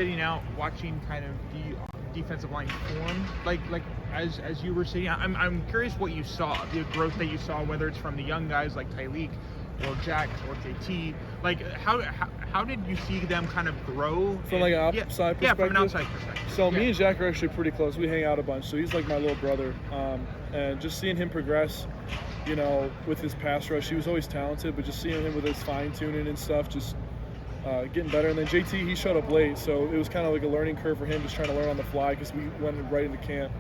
sitting out watching kind of the defensive line form, like as you were saying, I'm curious what you saw, the growth that you saw, whether it's from the young guys like Tyleek or Jack or JT. Like how did you see them kind of grow from like an outside perspective? Yeah, from an outside perspective. So me and Jack are actually pretty close. We hang out a bunch. So he's like my little brother. And just seeing him progress, you know, with his pass rush, he was always talented, but just seeing him with his fine tuning and stuff, just getting better. And then JT, he showed up late, so it was kind of like a learning curve for him, just trying to learn on the fly because we went right into camp.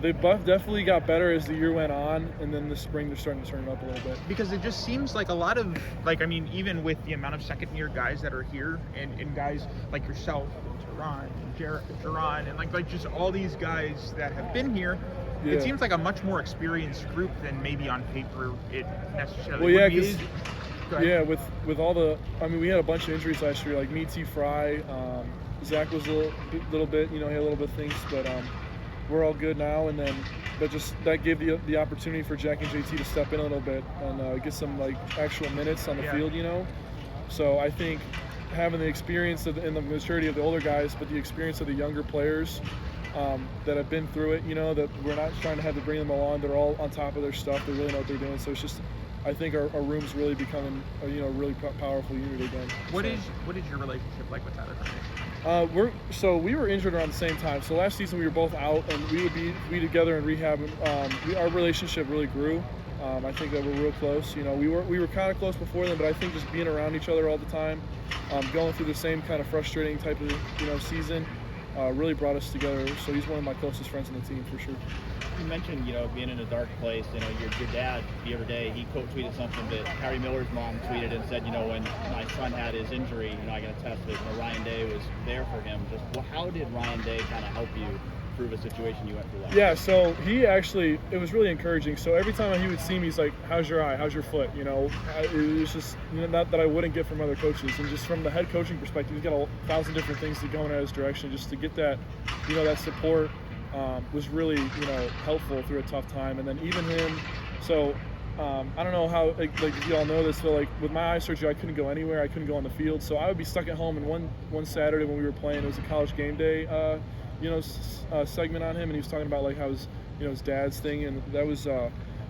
They both definitely got better as the year went on, and then this spring they're starting to turn it up a little bit. Because it just seems like a lot of, like, I mean, even with the amount of second-year guys that are here, and guys like yourself, and Teron, and Jaron, and like just all these guys that have been here, it seems like a much more experienced group than maybe on paper it necessarily would be. Yeah, with all the, I mean, we had a bunch of injuries last year, like me, T. Fry, Zach was a little bit, you know, he had a little bit of things, but we're all good now. And then, but just that gave the opportunity for Jack and JT to step in a little bit and get some like actual minutes on the field, you know. So I think having the experience and the maturity of the older guys, but the experience of the younger players that have been through it, you know, that we're not trying to have to bring them along. They're all on top of their stuff. They really know what they're doing. So it's just, I think our room's really becoming a, you know, really powerful unit again. What is your relationship like with Tyler? We were injured around the same time. So last season we were both out, and we would be together in rehab. Our relationship really grew. I think that we're real close. You know, we were kind of close before then, but I think just being around each other all the time, going through the same kind of frustrating type of, you know, season, really brought us together. So he's one of my closest friends on the team for sure. You mentioned, you know, being in a dark place. You know, your dad the other day, he quote tweeted something that Harry Miller's mom tweeted and said, you know, when my son had his injury, you know, I can attest that, you know, Ryan Day was there for him. Just how did Ryan Day kind of help you through the situation you went through last year? So he actually, it was really encouraging. So every time he would see me, he's like, "How's your eye? How's your foot?" You know, it was just, you know, not that I wouldn't get from other coaches. And just from the head coaching perspective, he's got 1,000 different things to go in his direction. Just to get that, you know, that support was really, you know, helpful through a tough time. And then even him, so I don't know how, like if you all know this, but like with my eye surgery, I couldn't go anywhere. I couldn't go on the field. So I would be stuck at home. And one Saturday when we were playing, it was a college game day, you know, segment on him, and he was talking about like how his, you know, his dad's thing, and that was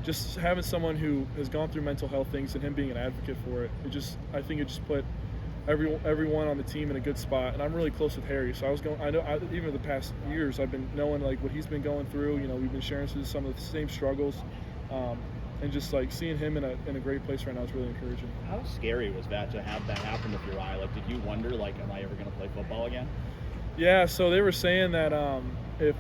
just having someone who has gone through mental health things and him being an advocate for it. I think it just put everyone on the team in a good spot. And I'm really close with Harry, so even the past years I've been knowing like what he's been going through. You know, we've been sharing some of the same struggles, and just like seeing him in a great place right now is really encouraging. How scary was that to have that happen with your eye? Like, did you wonder, like, am I ever going to play football again? Yeah, so they were saying that if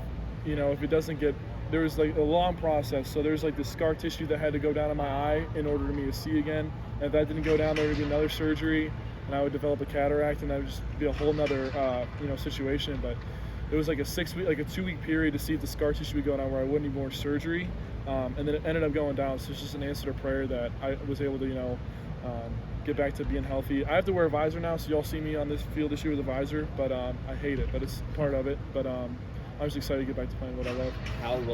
it doesn't get, there was like a long process. So there's like this scar tissue that had to go down in my eye in order for me to see again. And if that didn't go down, there would be another surgery, and I would develop a cataract, and that would just be a whole nother situation. But it was like a 2-week period to see if the scar tissue would go down where I wouldn't need more surgery. And then it ended up going down. So it's just an answer to prayer that I was able to, you know, get back to being healthy. I have to wear a visor now, so y'all see me on this field this year with a visor, but I hate it, but it's part of it. But I'm just excited to get back to playing what I love. How